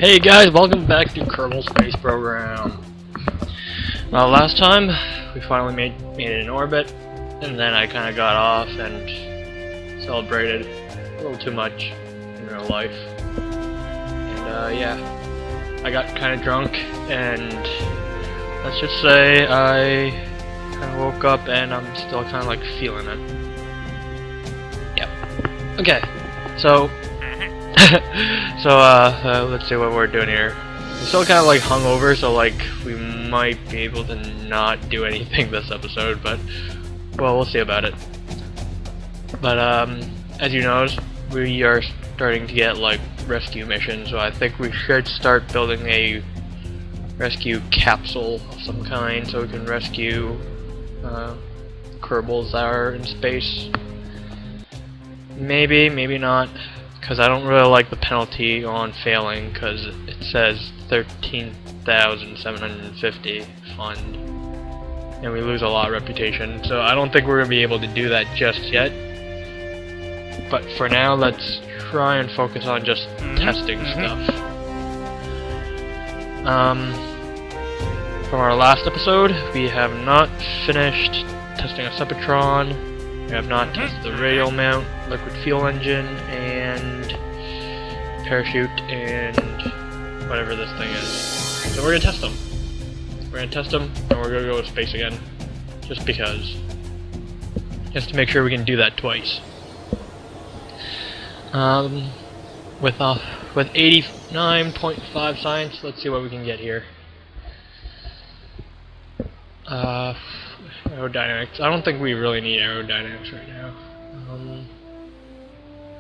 Hey guys, welcome back to Kerbal Space Program. Last time we finally made it in orbit, and then I kind of got off and celebrated a little too much in real life. And yeah, I got kind of drunk, and let's just say I kind of woke up and I'm still kind of like feeling it. Yep. Okay, so. Let's see what we're doing here. We're still kind of like hungover, so like we might be able to not do anything this episode, but well, we'll see about it. But as you know, we are starting to get like rescue missions, so I think we should start building a rescue capsule of some kind so we can rescue Kerbals that are in space. Maybe, maybe not. Because I don't really like the penalty on failing, because it says 13,750 fund, and we lose a lot of reputation, so I don't think we're going to be able to do that just yet. But for now, let's try and focus on just testing stuff. From our last episode, we have not finished testing a Sepatron. We have not tested the radial mount, liquid fuel engine, and parachute, and whatever this thing is. So we're gonna test them. We're gonna test them, and we're gonna go to space again, just because. Just to make sure we can do that twice. With 89.5 science, let's see what we can get here. Aerodynamics. I don't think we really need aerodynamics right now.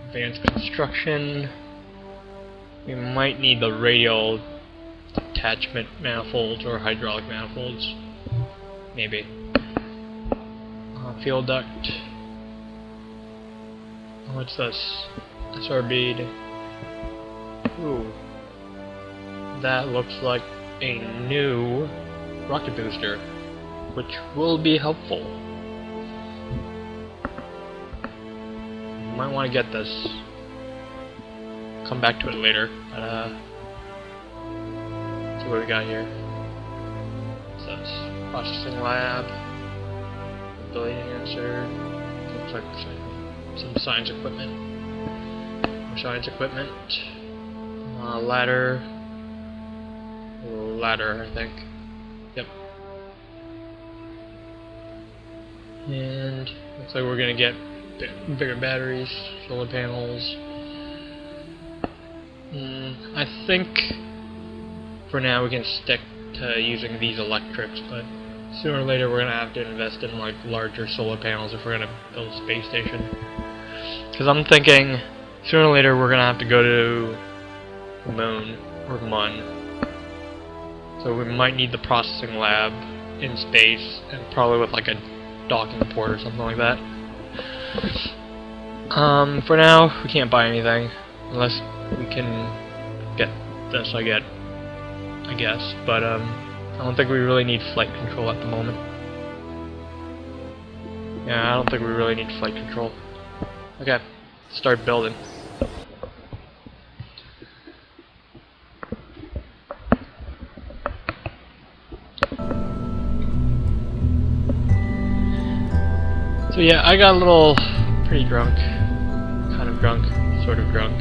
Advanced construction. We might need the radial attachment manifolds or hydraulic manifolds. Maybe. Fuel duct. What's this? SRB. Ooh. That looks like a new rocket booster, which will be helpful. You might want to get this. Come back to it later. But see what we got here. What's this? Processing lab. Ability answer. Looks like some science equipment. More science equipment. Ladder. Ladder, I think. Yep. And looks like we're gonna get bigger batteries, solar panels. I think for now we can stick to using these electrics, but sooner or later we're gonna have to invest in like larger solar panels if we're gonna build a space station. Because I'm thinking sooner or later we're gonna have to go to the moon or Mun. So we might need the processing lab in space, and probably with like a docking port or something like that. For now, we can't buy anything unless we can get this. I guess, but I don't think we really need flight control at the moment. Yeah, I don't think we really need flight control. Okay, start building. So yeah, I got a little pretty drunk, kind of drunk, sort of drunk,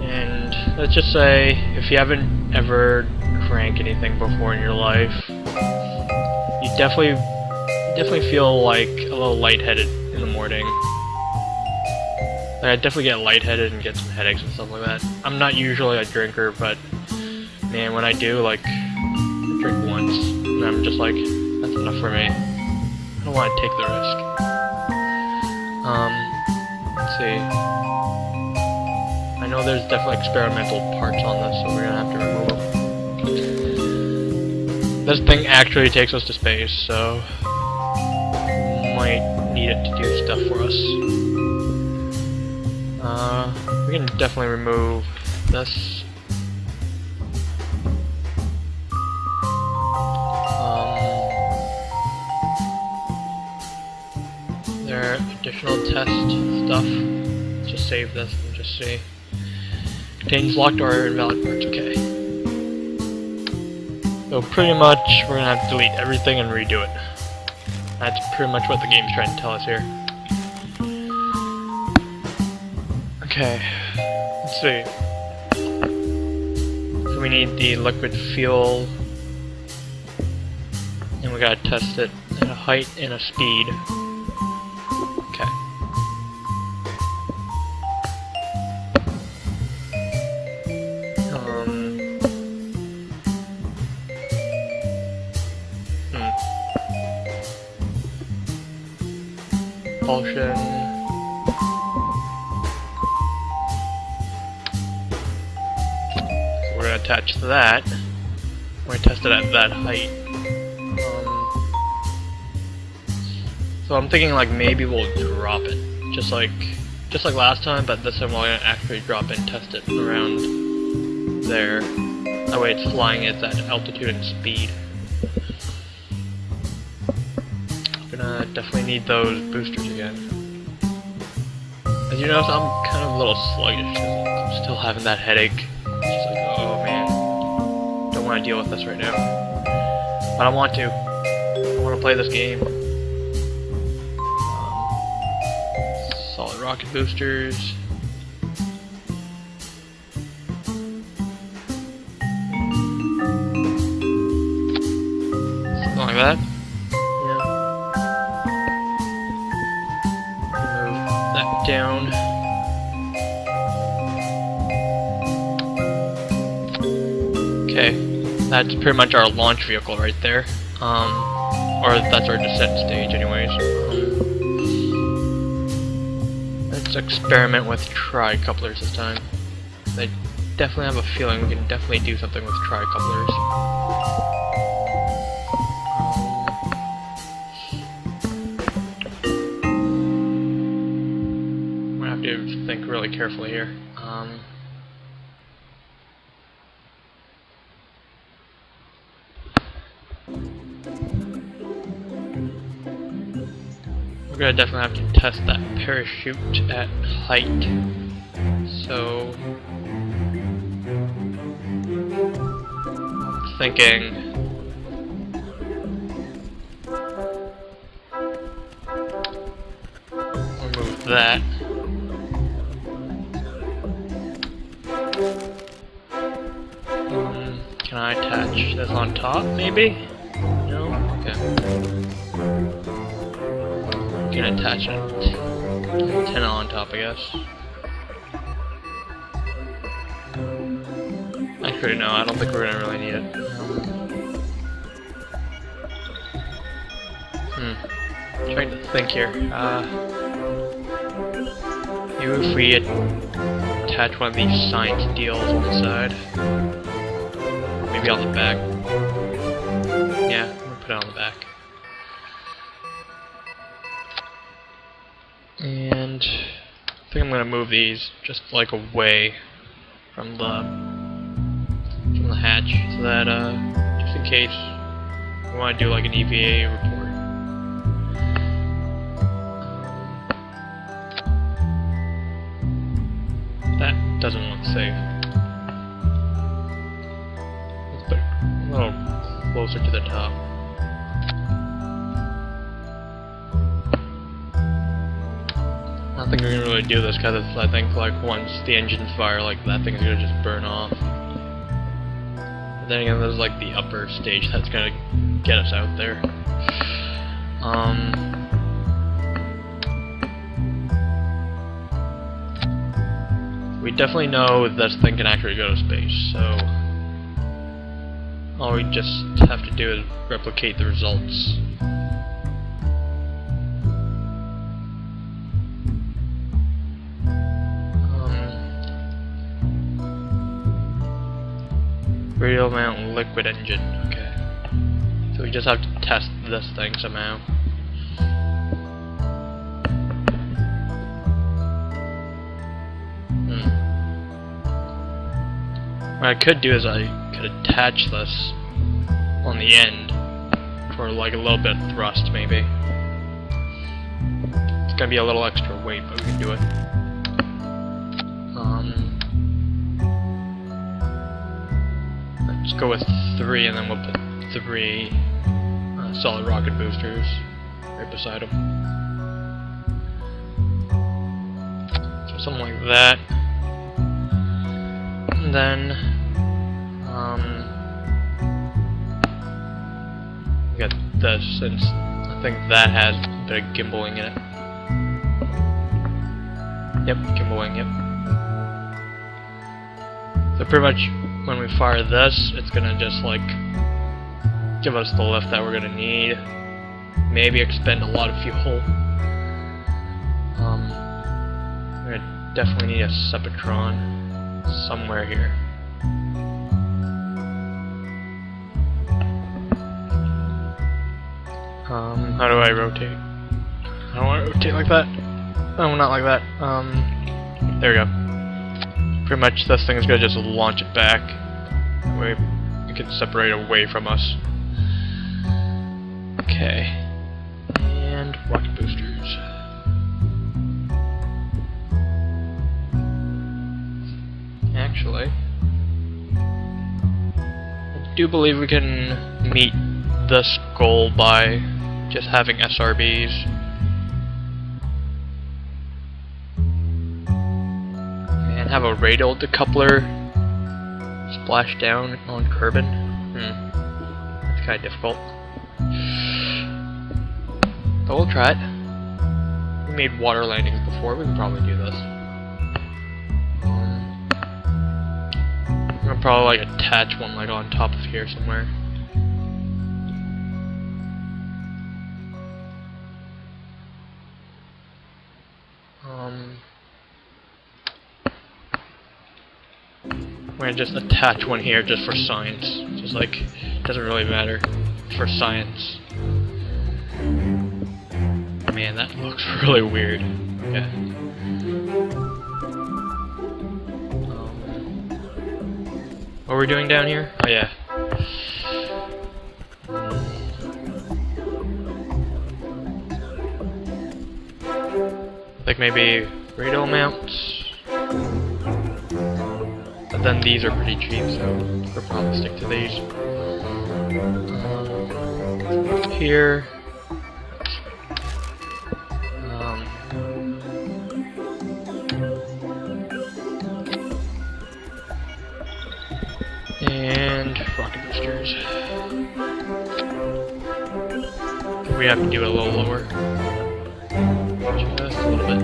and let's just say if you haven't ever drank anything before in your life, you definitely feel like a little lightheaded in the morning. Like, I definitely get lightheaded and get some headaches and stuff like that. I'm not usually a drinker, but man, when I do, like, I drink once, and I'm just like, that's enough for me. I don't want to take the risk. Let's see. I know there's definitely experimental parts on this, so we're gonna have to remove them. This thing actually takes us to space, so we might need it to do stuff for us. We can definitely remove this. Additional test stuff. Just save this and just see. Contains locked or invalid parts. Okay. So pretty much we're gonna have to delete everything and redo it. That's pretty much what the game's trying to tell us here. Okay. Let's see. So we need the liquid fuel. And we gotta test it at a height and a speed. Okay. Propulsion. So we're gonna attach that. We're gonna test it at that height. So I'm thinking like maybe we'll drop it, just like last time, but this time we're gonna actually drop it and test it around there. That way it's flying at that altitude and speed. Gonna definitely need those boosters again. As you notice, I'm kind of a little sluggish because I'm still having that headache. It's just like, oh man, don't want to deal with this right now. But I want to. I want to play this game. Solid rocket boosters. Something like that. Down. Okay, that's pretty much our launch vehicle right there. Or that's our descent stage anyways. Let's experiment with tri-couplers this time. I definitely have a feeling we can definitely do something with tri-couplers. To think really carefully here. We're gonna definitely have to test that parachute at height. So I'm thinking we'll move that. Can I attach this on top, maybe? No? Okay. Can attach an antenna on top, I guess. Actually, no, I don't think we're gonna really need it. Trying to think here. Maybe if we attach one of these science deals on the side. Maybe on the back. Yeah, I'm gonna put it on the back. And I think I'm gonna move these just like away from the hatch, so that just in case we want to do like an EVA report. That doesn't look safe. A little closer to the top. I don't think we're gonna really do this because I think like once the engines fire, like that thing's gonna just burn off. But then again, there's like the upper stage that's gonna get us out there. We definitely know this thing can actually go to space, so all we just have to do is replicate the results. Radial mount liquid engine, okay. So we just have to test this thing somehow. What I could do is I could attach this on the end for like a little bit of thrust, maybe. It's gonna be a little extra weight, but we can do it. let's go with 3, and then we'll put 3 solid rocket boosters right beside them. So something like that. And then we got this, since I think that has a bit of gimbaling in it. Yep, gimbaling, yep. So pretty much when we fire this, it's gonna just like give us the lift that we're gonna need. Maybe expend a lot of fuel. We're gonna definitely need a Sepatron somewhere here. How do I rotate? I don't want to rotate like that. Oh, not like that. There we go. Pretty much this thing is gonna just launch it back. That way it can separate away from us. Okay. And rocket boosters. Actually, I do believe we can meet this goal by just having SRBs. And have a radial decoupler splash down on Kerbal. That's kind of difficult. But we'll try it. We made water landings before, we can probably do this. I'm gonna probably like attach one like on top of here somewhere. I'm gonna just attach one here just for science. Just like, doesn't really matter for science. Man, that looks really weird. Okay. What are we doing down here? Oh yeah. I think maybe radial mounts. But then these are pretty cheap, so we'll probably stick to these. Here. And rocket boosters. We have to do it a little lower. Just a little bit.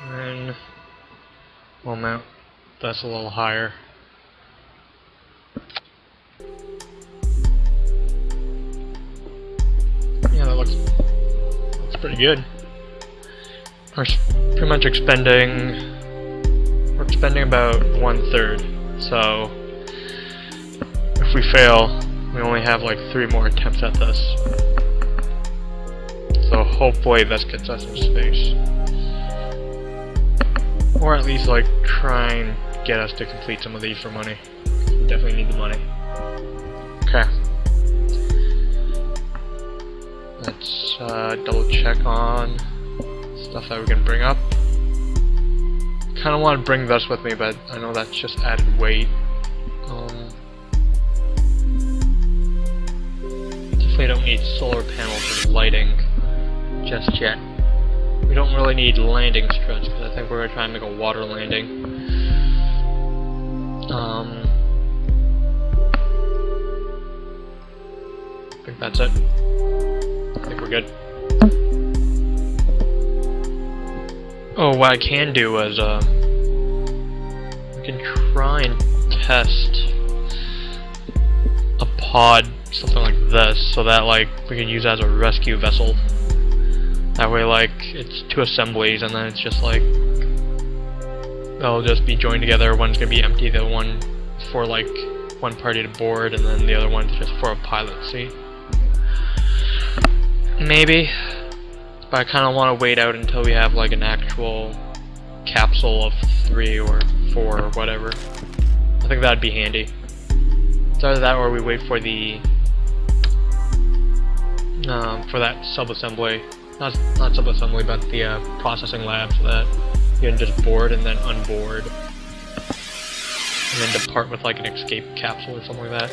And then we'll mount this a little higher. Yeah, that looks pretty good. We're pretty much expending about 1/3. So if we fail, we only have like 3 more attempts at this. So hopefully this gets us in space. Or at least like try and get us to complete some of these for money. We definitely need the money. Okay. Let's double check on stuff that we can bring up. Kinda want to bring this with me, but I know that's just added weight. Definitely don't need solar panels for lighting just yet. We don't really need landing struts, because I think we're gonna try and make a water landing. I think that's it. I think we're good. Oh, what I can do is, we can try and test a pod, something like this, so that, like, we can use it as a rescue vessel. That way, like, it's 2 assemblies, and then it's just, like, they'll just be joined together. One's gonna be empty, the one for, like, one party to board, and then the other one's just for a pilot seat. Maybe. But I kind of want to wait out until we have like an actual capsule of 3 or 4 or whatever. I think that'd be handy. It's either that or we wait for the for that sub-assembly not subassembly, but the processing lab, so that you can just board and then unboard, and then depart with like an escape capsule or something like that.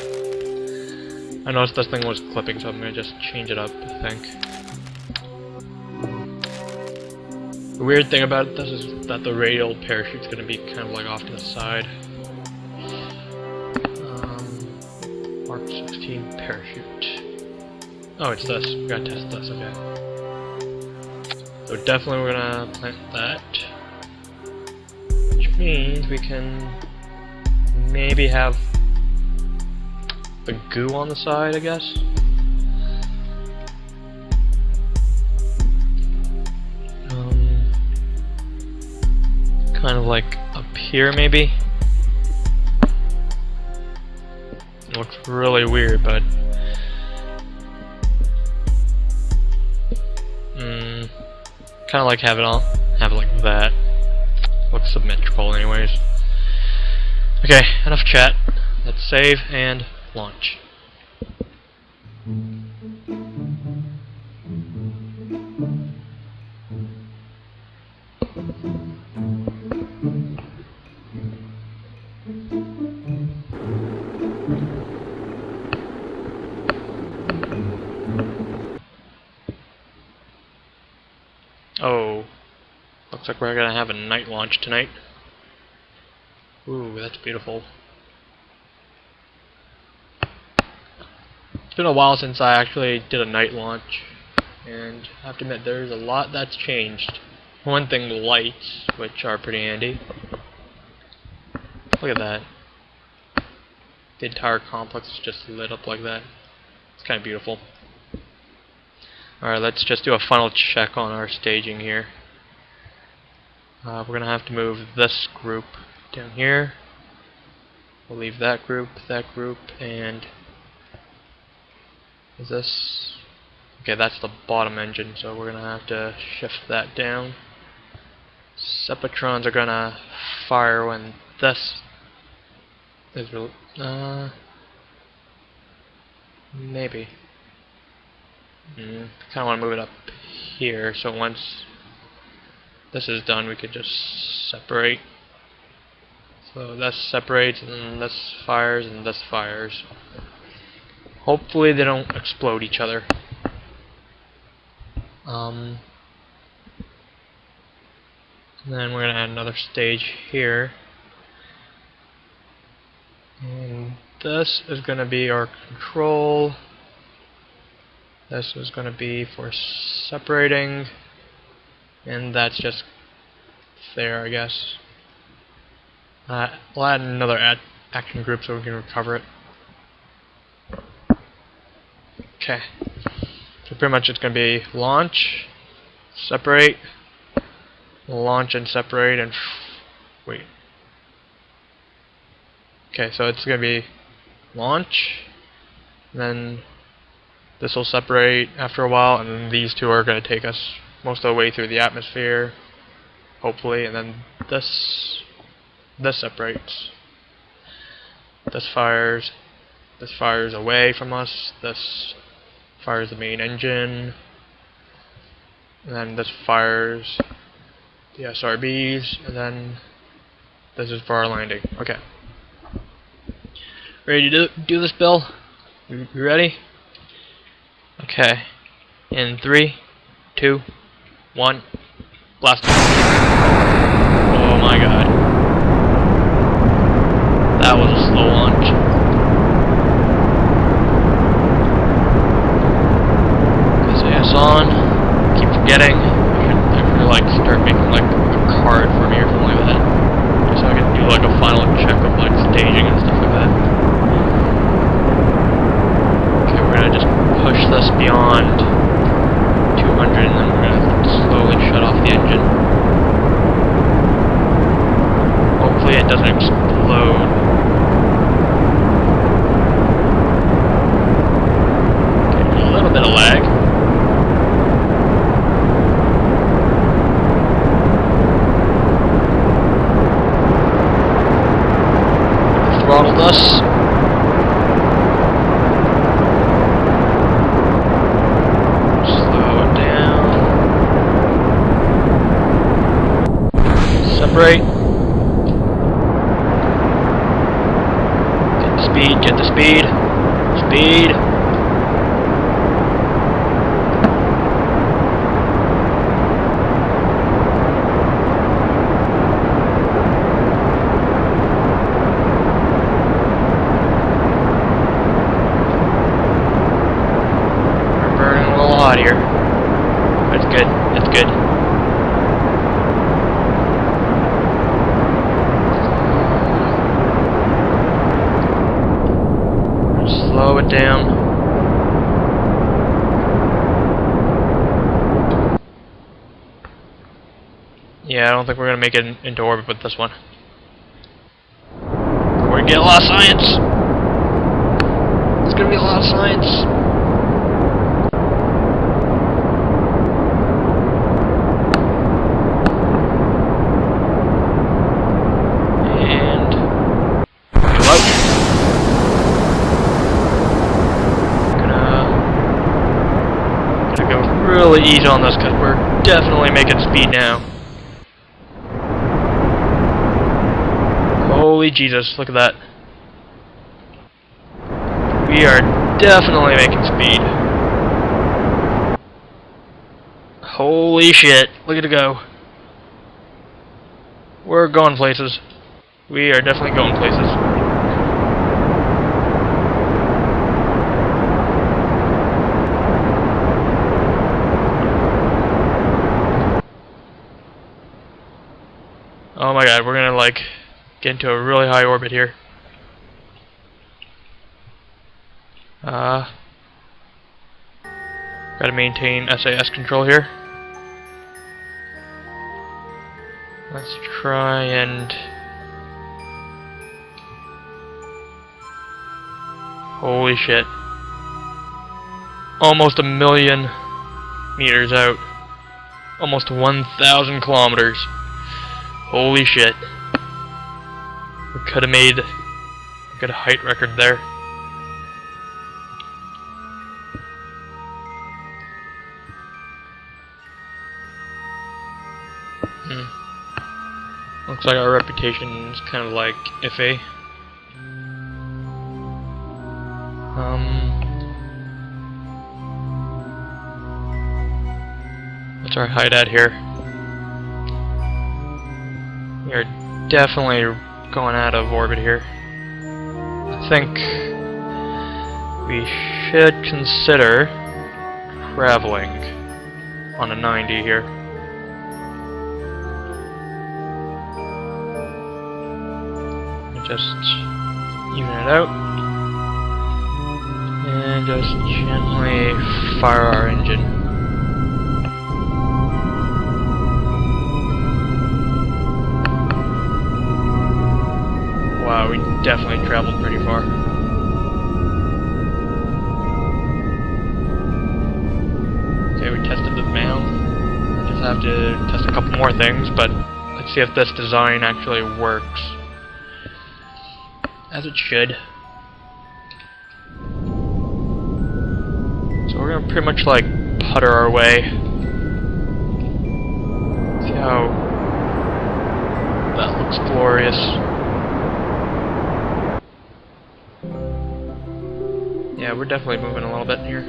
I noticed this thing was clipping, so I'm gonna just change it up, I think. The weird thing about this is that the radial parachute's gonna be kind of like off to the side. Mark 16 parachute. Oh, it's this. We gotta test this, okay. So definitely we're gonna plant that. Which means we can maybe have the goo on the side, I guess. Kind of like up here, maybe. It looks really weird, but kind of like have it like that. Looks symmetrical, anyways. Okay, enough chat. Let's save and launch. Oh, looks like we're gonna have a night launch tonight. Ooh, that's beautiful. It's been a while since I actually did a night launch, and I have to admit there's a lot that's changed. One thing, the lights, which are pretty handy. Look at that. The entire complex is just lit up like that. It's kind of beautiful. Alright, let's just do a final check on our staging here. We're gonna have to move this group down here. We'll leave that group, and is this? Okay, that's the bottom engine, so we're gonna have to shift that down. Sepatrons are gonna fire when this is maybe. Kind of want to move it up here, so once this is done, we could just separate. So this separates, and then this fires, and this fires. Hopefully they don't explode each other. And then we're going to add another stage here. And this is going to be our control. This is going to be for separating. And that's just there, I guess. We'll add another action group so we can recover it. Okay. So pretty much it's going to be launch, separate, launch and separate, and wait. Okay, so it's going to be launch, and then this will separate after a while, and then these two are going to take us most of the way through the atmosphere, hopefully, and then this separates. This fires away from us, this fires the main engine, and then this fires the SRBs, and then this is for our landing. Okay. Ready to do this, Bill? You ready? Okay. In 3, 2, 1, blast. Oh my god. That was a slow launch. SAS on. Keep forgetting. I should like start making like a card for me or something like that. Just so I can do like a final check of like staging and stuff like that. Okay, we're gonna just push this beyond 200 and then we're gonna slowly shut off the engine. Hopefully it doesn't explode. Okay, a little bit of lag. Throttled us. Slow it down. right. Get the speed, get the speed. Speed. We're burning a little hot here. That's good, that's good. Slow it down. Yeah, I don't think we're gonna make it into orbit with this one. We're gonna get a lot of science. It's gonna be a lot of science. And go out. Gonna go really easy on this because we're definitely making speed now. Holy Jesus, look at that. We are definitely making speed. Holy shit, look at it go. We're going places. We are definitely going places. Oh my god, we're gonna like get into a really high orbit here. Gotta maintain SAS control here. Let's try and... Holy shit. Almost 1,000,000 meters out. Almost 1,000 kilometers. Holy shit. We could have made a good height record there. Looks like our reputation is kind of like iffy. What's our height at here? We are definitely going out of orbit here. I think we should consider traveling on a 90 here. Just even it out and just gently fire our engine. Wow, we definitely traveled pretty far. Okay, we tested the mail. We just have to test a couple more things, but let's see if this design actually works. As it should. So we're gonna pretty much like putter our way. See how that looks glorious. Yeah, we're definitely moving a little bit here.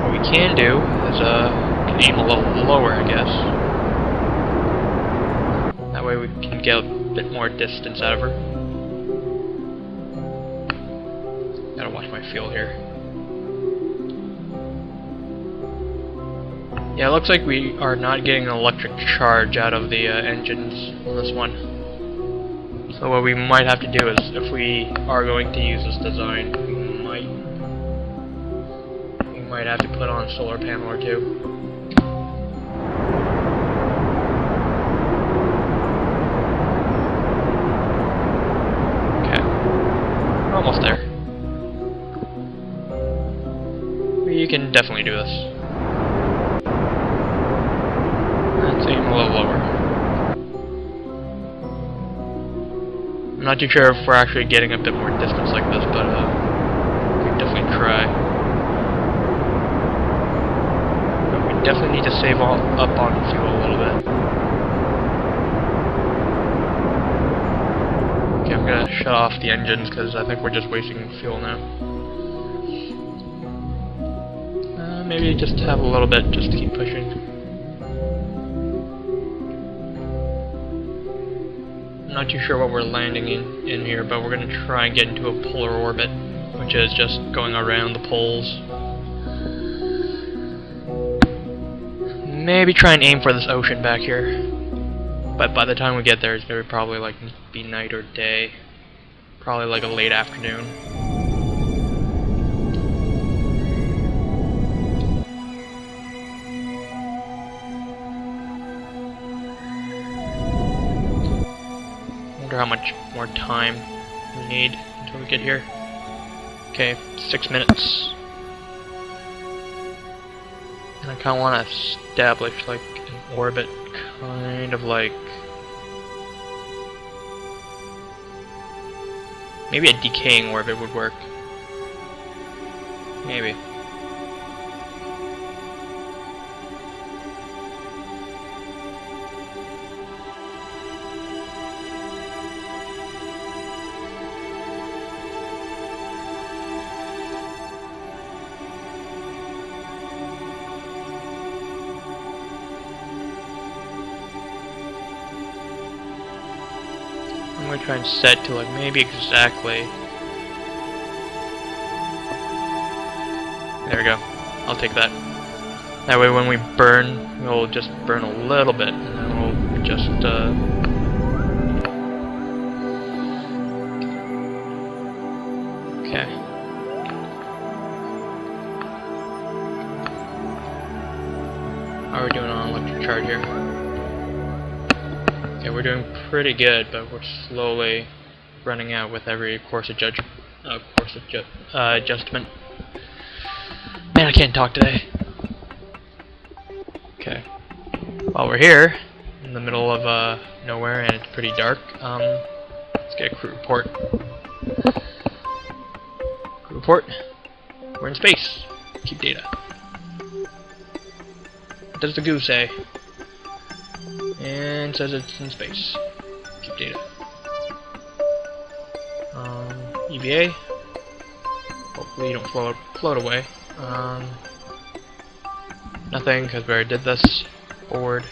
What we can do is aim a little lower, I guess. That way we can get a bit more distance out of her. Gotta watch my fuel here. Yeah, it looks like we are not getting an electric charge out of the engines on this one. So what we might have to do is, if we are going to use this design, we might have to put on a solar panel or two. Almost there. We can definitely do this. Let's aim a little lower. I'm not too sure if we're actually getting a bit more distance like this, but we can definitely try. But we definitely need to save up on fuel a little bit. Okay, I'm gonna shut off the engines because I think we're just wasting fuel now. Maybe just have a little bit just to keep pushing. I'm not too sure what we're landing in here, but we're gonna try and get into a polar orbit, which is just going around the poles. Maybe try and aim for this ocean back here. But by the time we get there, it's gonna probably like be night or day. Probably like a late afternoon. Wonder how much more time we need until we get here. Okay, 6 minutes. And I kinda wanna establish like an orbit, kind of like maybe a decaying orbit would work. Maybe. I'm gonna try and set to like maybe exactly. There we go. I'll take that. That way when we burn, we'll just burn a little bit and then we'll just okay. How are we doing on electric charge here? Okay, we're doing pretty good, but we're slowly running out with every course adjustment. Man, I can't talk today. Okay. While we're here, in the middle of nowhere, and it's pretty dark, let's get a crew report. Crew report. We're in space. Keep data. What does the goo say? And says it's in space. Keep data. EVA. Hopefully you don't float away. Nothing, because we already did this. Forward.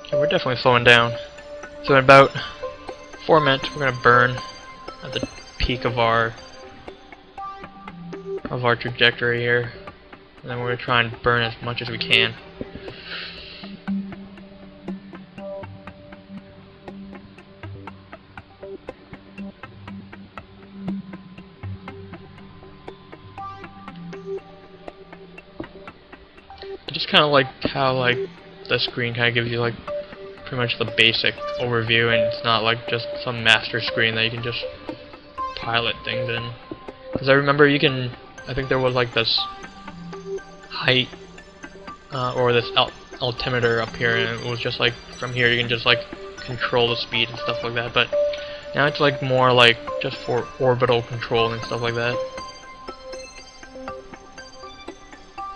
Okay, we're definitely slowing down. So in about 4 minutes, we're gonna burn at the peak of our trajectory here. And then we're going to try and burn as much as we can. I just kind of like how like the screen kind of gives you like pretty much the basic overview, and it's not like just some master screen that you can just pilot things in. Because I remember I think there was like this height or this altimeter up here, and it was just like from here you can just like control the speed and stuff like that, but now it's like more like just for orbital control and stuff like that,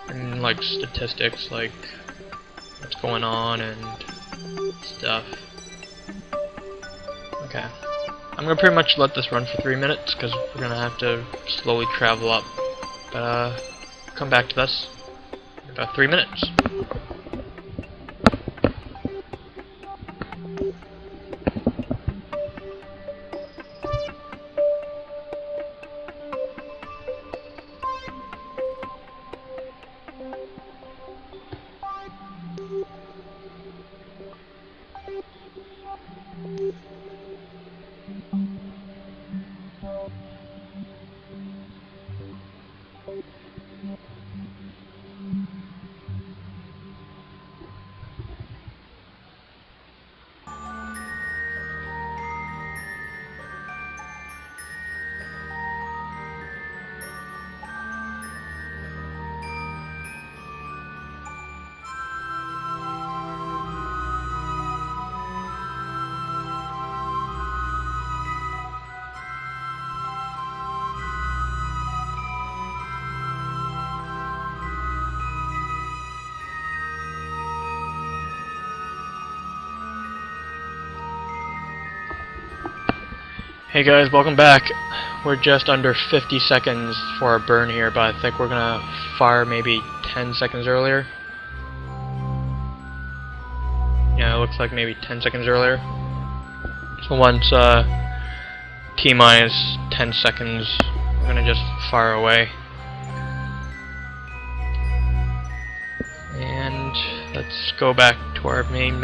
and like statistics like what's going on and stuff. Okay, I'm gonna pretty much let this run for 3 minutes because we're gonna have to slowly travel up, but come back to this in about 3 minutes. Hey guys, welcome back. We're just under 50 seconds for our burn here, but I think we're gonna fire maybe 10 seconds earlier. Yeah, it looks like maybe 10 seconds earlier. So once T-minus 10 seconds, we're gonna just fire away. And let's go back to our main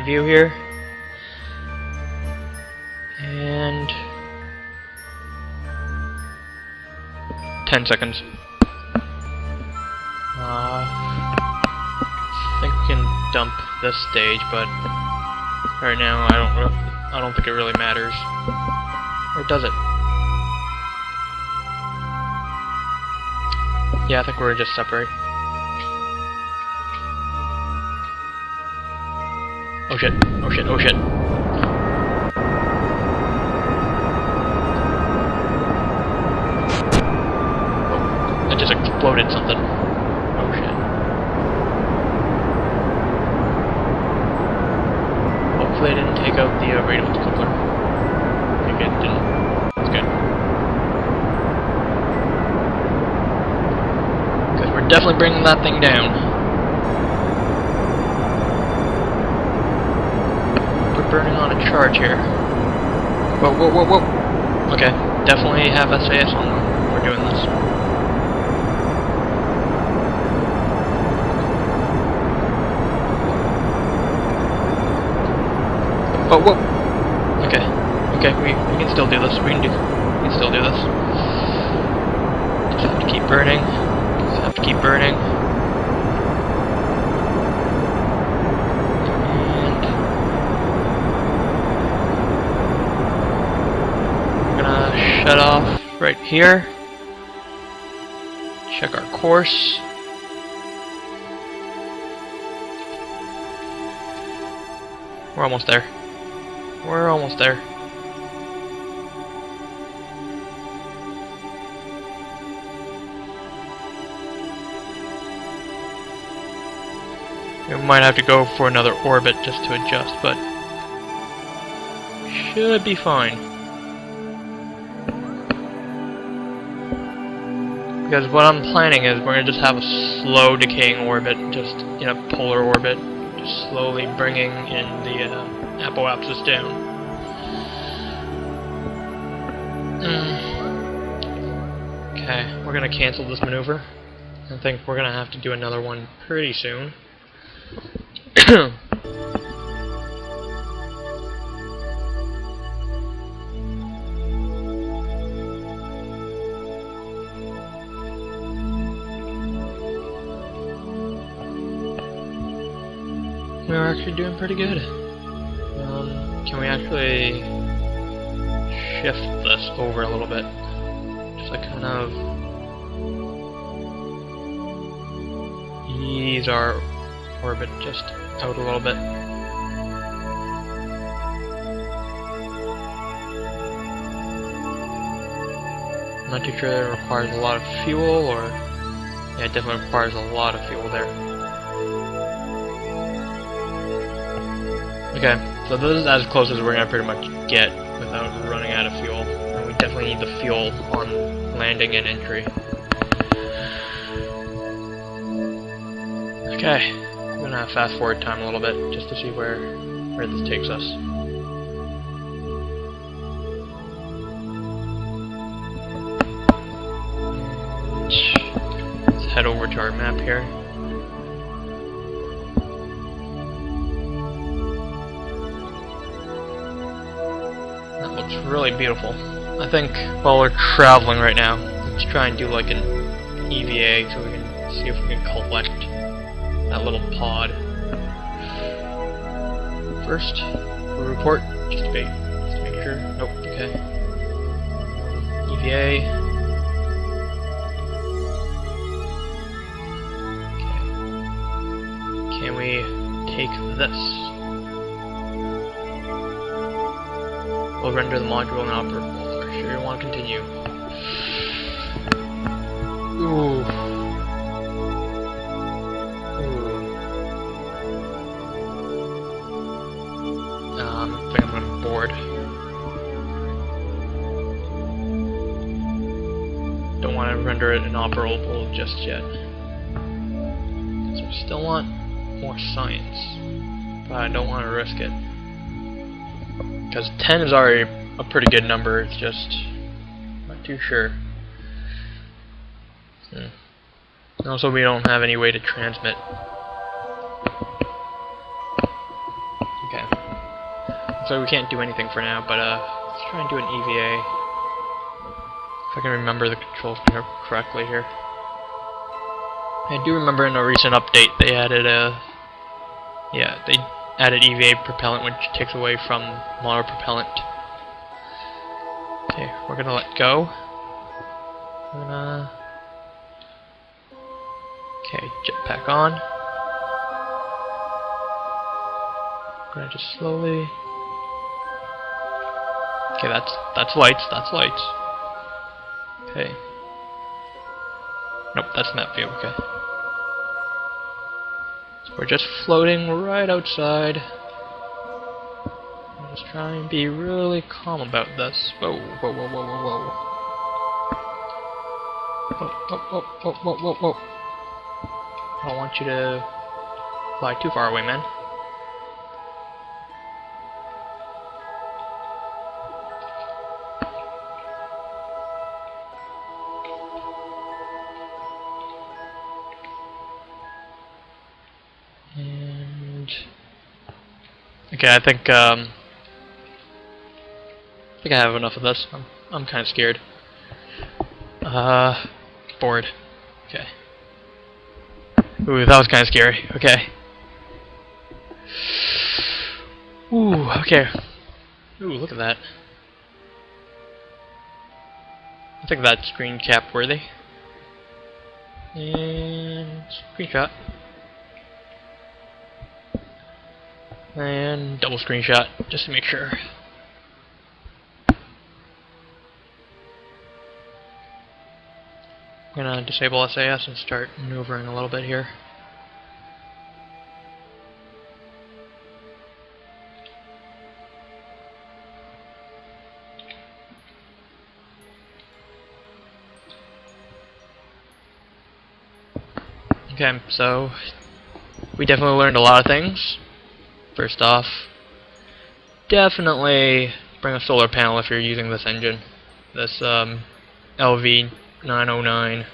view here. And 10 seconds. I think we can dump this stage, but right now I don't think it really matters. Or does it? Yeah, I think we're just separate. Oh shit! Oh shit! Oh shit! Just exploded something. Oh shit. Hopefully it didn't take out the radio coupler. I think it didn't. That's good. Because we're definitely bringing that thing down. We're burning on a charge here. Whoa, whoa, whoa, whoa. Okay, definitely have SAS on when we're doing this. Oh, whoa! Okay. Okay, we can still do this. We can still do this. Just have to keep burning. Just have to keep burning. And we're gonna shut off right here. Check our course. We're almost there. We're almost there. We might have to go for another orbit just to adjust, but should be fine. Because what I'm planning is we're gonna just have a slow decaying orbit, just in a polar orbit, just slowly bringing in the apoapsis down. Okay, we're gonna cancel this maneuver. I think we're gonna have to do another one pretty soon. We're actually doing pretty good. Can we actually shift this over a little bit? Just like kind of ease our orbit just out a little bit. I'm not too sure that it requires a lot of fuel, or yeah, it definitely requires a lot of fuel there. Okay, so this is as close as we're gonna pretty much get without running out of fuel. And we definitely need the fuel on landing and entry. Okay, I'm gonna fast forward time a little bit just to see where this takes us. Let's head over to our map here. Looks really beautiful. I think while we're traveling right now, let's try and do like an EVA so we can see if we can collect that little pod. First, we report just to make sure. Nope. Okay. EVA. Okay. Can we take this? Will render the module inoperable. Are you sure you want to continue? Ooh. I think I'm going to board. want to render it inoperable just yet. So I still want more science, but I don't want to risk it. Because 10 is already a pretty good number, it's just not too sure. And also we don't have any way to transmit. Okay. So we can't do anything for now, but let's try and do an EVA. If I can remember the controls correctly here. I do remember in a recent update they added added EVA propellant, which takes away from motor propellant. Okay, we're gonna let go. Okay, jetpack on. I'm gonna just slowly. Okay, that's lights. That's lights. Okay. Nope, that's map view. Okay. So we're just floating right outside. I'm just trying to be really calm about this. Whoa, whoa, whoa, whoa, whoa, whoa. Whoa, whoa, whoa, whoa, whoa, whoa, whoa. I don't want you to fly too far away, man. And okay, I think I have enough of this. I'm kind of scared. Bored. Okay. Ooh, that was kind of scary. Okay. Ooh, okay. Ooh, look at that. I think that's screen cap worthy. And screenshot. And double screenshot, just to make sure. I'm gonna disable SAS and start maneuvering a little bit here. Okay, so we definitely learned a lot of things. First off, definitely bring a solar panel if you're using this engine. This LV909.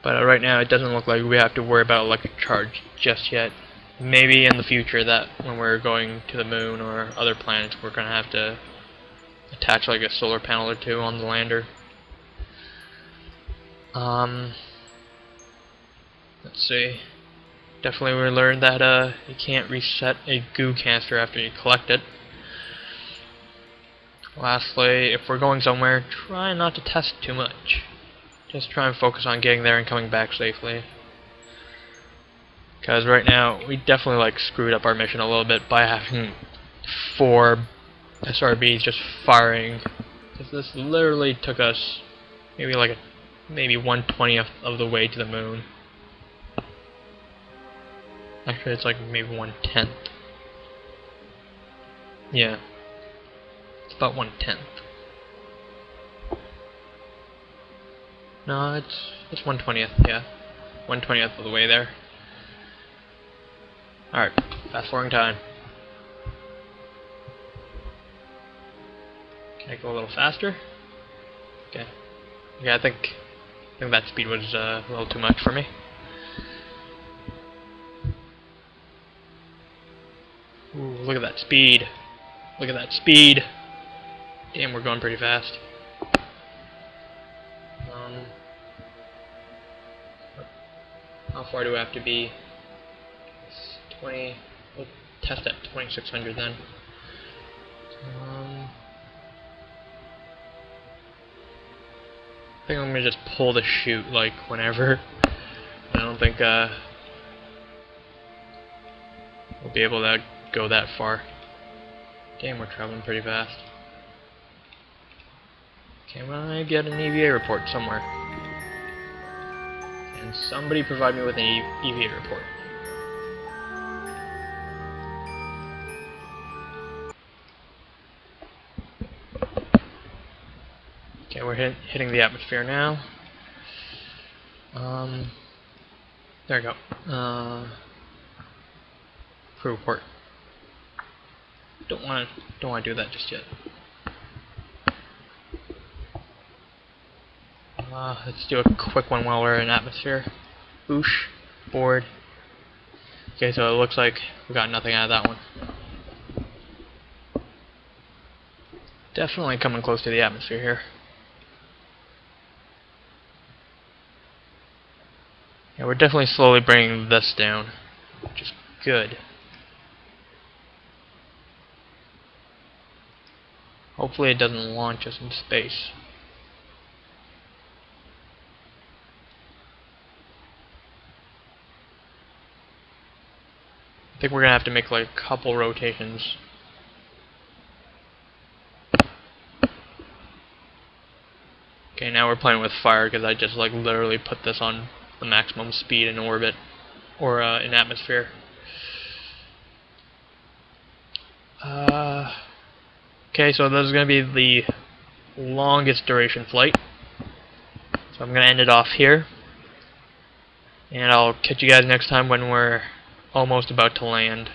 But right now it doesn't look like we have to worry about electric charge just yet. Maybe in the future that when we're going to the moon or other planets we're going to have to attach like a solar panel or two on the lander. Let's see. Definitely we learned that you can't reset a goo canister after you collect it. Lastly, if we're going somewhere, try not to test too much. Just try and focus on getting there and coming back safely. Because right now, we definitely like screwed up our mission a little bit by having 4 SRBs just firing. Because this literally took us maybe like maybe 1/20th of the way to the moon. Actually, it's like maybe 1/10. Yeah. It's about 1/10. No, it's 1/20th, yeah. 1/20th of the way there. Alright, fast forwarding time. Can I go a little faster? Okay. Yeah, I think that speed was a little too much for me. Ooh, look at that speed. Look at that speed. Damn, we're going pretty fast. How far do I have to be? It's 20. We'll test at 2600 then. I think I'm gonna just pull the chute like whenever. I don't think we'll be able to go that far. Damn, we're traveling pretty fast. Can I get an EVA report somewhere? Can somebody provide me with an EVA report? Okay, we're hitting the atmosphere now. There we go. Crew report. Don't want to do that just yet. Let's do a quick one while we're in atmosphere. Boosh, board. Okay, so it looks like we got nothing out of that one. Definitely coming close to the atmosphere here. Yeah, we're definitely slowly bringing this down, which is good. Hopefully it doesn't launch us into space. I think we're gonna have to make like a couple rotations. Okay, now we're playing with fire because I just like literally put this on the maximum speed in orbit or in atmosphere. Okay, so this is gonna be the longest duration flight. So I'm gonna end it off here, and I'll catch you guys next time when we're almost about to land.